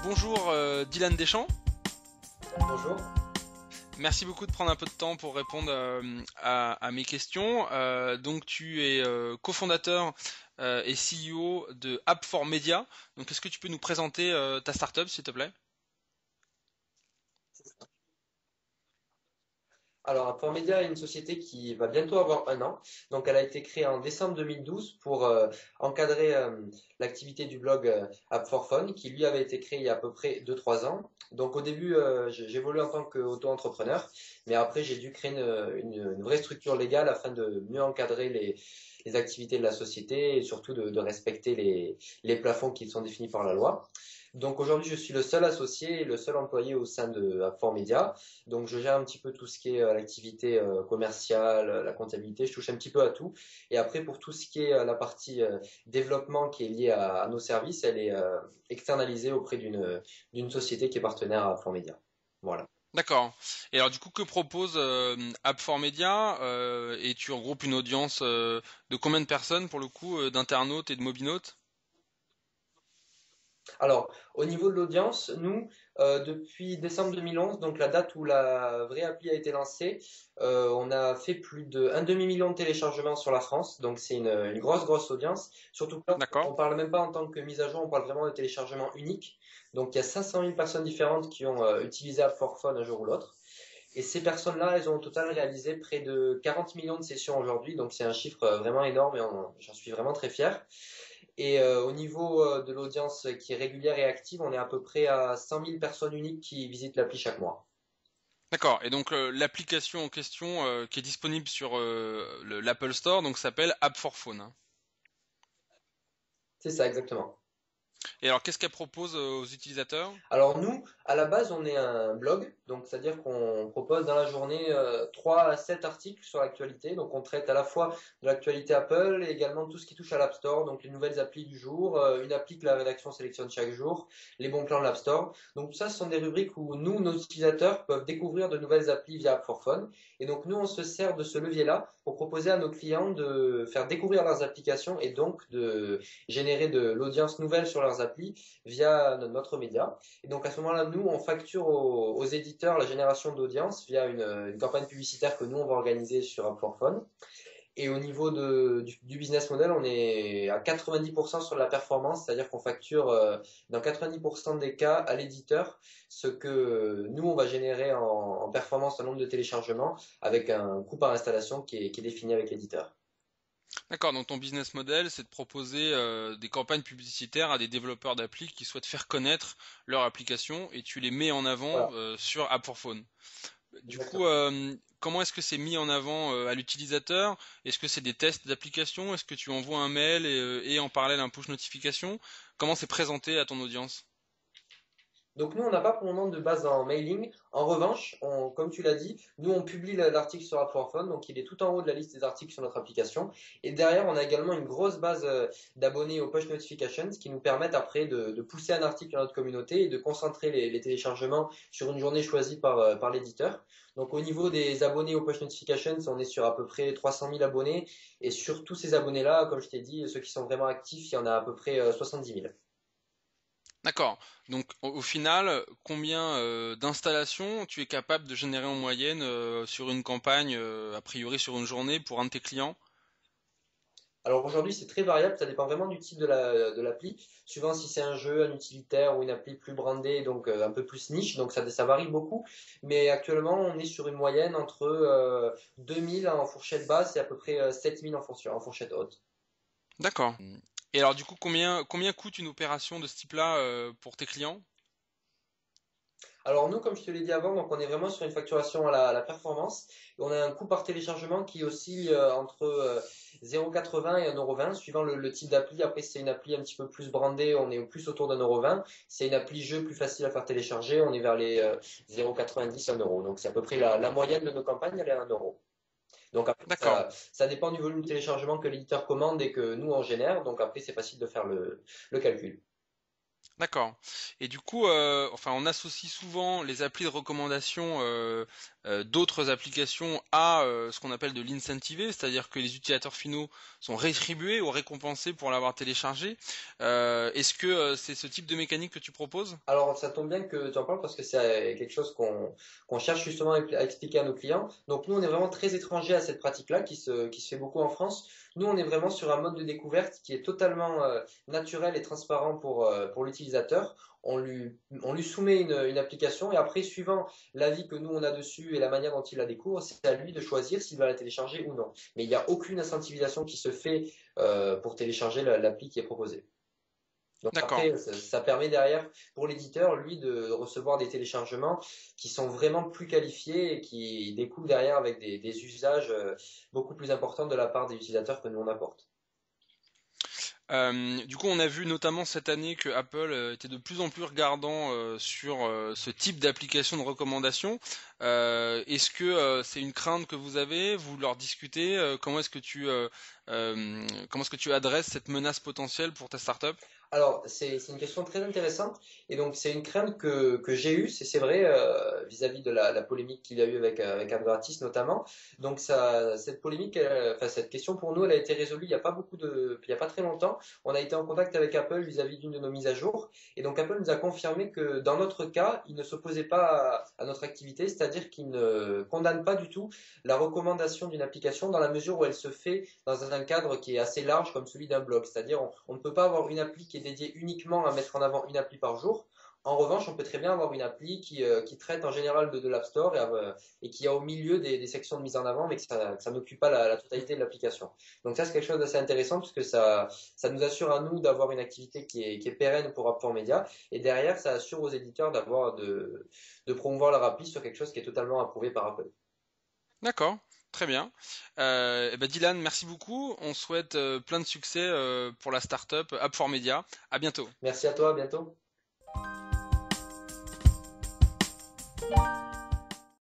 Bonjour Dylan Deschamps, Bonjour. merci beaucoup de prendre un peu de temps pour répondre à mes questions. Donc tu es cofondateur et CEO de App4Media. Donc est-ce que tu peux nous présenter ta startup s'il te plaît? Alors, App4Media est une société qui va bientôt avoir 1 an. Donc, elle a été créée en décembre 2012 pour encadrer l'activité du blog App4Fun, qui lui avait été créé il y a à peu près 2 3 ans. Donc, au début, j'évoluais en tant qu'auto-entrepreneur, mais après, j'ai dû créer une vraie structure légale afin de mieux encadrer les activités de la société et surtout de respecter les plafonds qui sont définis par la loi. Donc aujourd'hui, je suis le seul associé et le seul employé au sein de App4Media. Donc je gère un petit peu tout ce qui est l'activité commerciale, la comptabilité, je touche un petit peu à tout. Et après, pour tout ce qui est la partie développement qui est liée à nos services, elle est externalisée auprès d'une société qui est partenaire à App4Media. Voilà. D'accord. Et alors du coup que propose App4Media et tu regroupes une audience de combien de personnes pour le coup d'internautes et de mobinautes? Alors, au niveau de l'audience, nous, depuis décembre 2011, donc la date où la vraie appli a été lancée, on a fait plus d'un demi-million de téléchargements sur la France. Donc, c'est une grosse, grosse audience. Surtout que là, D'accord. on parle même pas en tant que mise à jour, on parle vraiment de téléchargement unique. Donc, il y a 500 000 personnes différentes qui ont utilisé App4Fun un jour ou l'autre. Et ces personnes-là, elles ont au total réalisé près de 40 millions de sessions aujourd'hui. Donc, c'est un chiffre vraiment énorme et j'en suis vraiment très fier. Et au niveau de l'audience qui est régulière et active, on est à peu près à 100 000 personnes uniques qui visitent l'appli chaque mois. D'accord. Et donc l'application en question qui est disponible sur l'Apple Store donc s'appelle App4Phone, hein. C'est ça, exactement. Et alors qu'est-ce qu'elle propose aux utilisateurs? Alors nous, à la base, on est un blog, donc c'est-à-dire qu'on propose dans la journée 3 à 7 articles sur l'actualité. Donc on traite à la fois de l'actualité Apple et également tout ce qui touche à l'App Store, donc les nouvelles applis du jour, une appli que la rédaction sélectionne chaque jour, les bons plans de l'App Store. Donc tout ça, ce sont des rubriques où nous, nos utilisateurs, peuvent découvrir de nouvelles applis via App4Fun. Et donc nous, on se sert de ce levier-là pour proposer à nos clients de faire découvrir leurs applications et donc de générer de l'audience nouvelle sur leurs applis via notre média. Et donc à ce moment-là, nous, on facture aux éditeurs la génération d'audience via une campagne publicitaire que nous, on va organiser sur App4Fun. Et au niveau du business model, on est à 90% sur la performance, c'est-à-dire qu'on facture dans 90% des cas à l'éditeur ce que nous, on va générer en performance en nombre de téléchargements avec un coût par installation qui est défini avec l'éditeur. D'accord, donc ton business model, c'est de proposer des campagnes publicitaires à des développeurs d'appli qui souhaitent faire connaître leur application et tu les mets en avant Voilà, sur App for Phone. Du coup, exactement. comment est-ce que c'est mis en avant à l'utilisateur? Est-ce que c'est des tests d'application? Est-ce que tu envoies un mail et en parallèle un push notification? Comment c'est présenté à ton audience? Donc nous, on n'a pas pour le moment de base en mailing. En revanche, comme tu l'as dit, nous, on publie l'article sur App4Fun, donc il est tout en haut de la liste des articles sur notre application. Et derrière, on a également une grosse base d'abonnés aux push notifications qui nous permettent après de pousser un article dans notre communauté et de concentrer les téléchargements sur une journée choisie par l'éditeur. Donc au niveau des abonnés aux push notifications, on est sur à peu près 300 000 abonnés. Et sur tous ces abonnés-là, comme je t'ai dit, ceux qui sont vraiment actifs, il y en a à peu près 70 000. D'accord. Donc au final, combien d'installations tu es capable de générer en moyenne sur une campagne, a priori sur une journée pour un de tes clients? Alors aujourd'hui, c'est très variable, ça dépend vraiment du type de l'appli, suivant si c'est un jeu, un utilitaire ou une appli plus brandée, donc un peu plus niche, donc ça varie beaucoup. Mais actuellement, on est sur une moyenne entre 2000 en fourchette basse et à peu près 7000 en fourchette haute. D'accord. Et alors du coup, combien coûte une opération de ce type-là pour tes clients? Alors nous, comme je te l'ai dit avant, donc on est vraiment sur une facturation à la performance. Et on a un coût par téléchargement qui oscille entre 0,80 et 1,20 € suivant le type d'appli. Après, si c'est une appli un petit peu plus brandée, on est plus autour d'1,20 €. Si c'est une appli jeu plus facile à faire télécharger, on est vers les 0,90 1 €. Donc c'est à peu près la moyenne de nos campagnes, elle est à 1 €. Donc après, D'accord. ça dépend du volume de téléchargement que l'éditeur commande et que nous on génère. Donc après, c'est facile de faire le calcul. D'accord. Et du coup, enfin, on associe souvent les applis de recommandation d'autres applications à ce qu'on appelle de l'incentiver, c'est-à-dire que les utilisateurs finaux sont rétribués ou récompensés pour l'avoir téléchargé. Est-ce que c'est ce type de mécanique que tu proposes? Alors, ça tombe bien que tu en parles parce que c'est quelque chose qu'on cherche justement à expliquer à nos clients. Donc, nous, on est vraiment très étrangers à cette pratique-là qui se fait beaucoup en France. Nous, on est vraiment sur un mode de découverte qui est totalement naturel et transparent pour l'utilisateur. On lui soumet une application et après, suivant l'avis que nous, on a dessus et la manière dont il la découvre, c'est à lui de choisir s'il va la télécharger ou non. Mais il n'y a aucune incentivisation qui se fait pour télécharger l'appli qui est proposée. Donc D'accord. après, ça permet derrière pour l'éditeur, lui, de recevoir des téléchargements qui sont vraiment plus qualifiés et qui découlent derrière avec des usages beaucoup plus importants de la part des utilisateurs que nous on apporte. Du coup, on a vu notamment cette année que Apple était de plus en plus regardant sur ce type d'application de recommandation. Est-ce que c'est une crainte que vous avez? Vous leur discutez? Comment est-ce que tu adresses cette menace potentielle pour ta startup? Alors, c'est une question très intéressante. Et donc, c'est une crainte que j'ai eue, c'est vrai, vis-à-vis de la polémique qu'il y a eu avec Abratis notamment. Donc, cette polémique, enfin, cette question pour nous, elle a été résolue il n'y a pas il y a pas très longtemps. On a été en contact avec Apple vis-à-vis d'une de nos mises à jour. Et donc, Apple nous a confirmé que dans notre cas, il ne s'opposait pas à notre activité, c'est-à-dire qu'il ne condamne pas du tout la recommandation d'une application dans la mesure où elle se fait dans un cadre qui est assez large comme celui d'un blog. C'est-à-dire, on ne peut pas avoir une appli qui est dédiée uniquement à mettre en avant une appli par jour. En revanche, on peut très bien avoir une appli qui traite en général de l'App Store et qui a au milieu des sections de mise en avant, mais que ça n'occupe pas la totalité de l'application. Donc ça, c'est quelque chose d'assez intéressant parce que ça nous assure à nous d'avoir une activité qui est pérenne pour App4 Media. Et derrière, ça assure aux éditeurs de promouvoir leur appli sur quelque chose qui est totalement approuvé par Apple. D'accord, très bien. Eh ben Dylan, merci beaucoup. On souhaite plein de succès pour la startup App4Media. À bientôt. Merci à toi, à bientôt.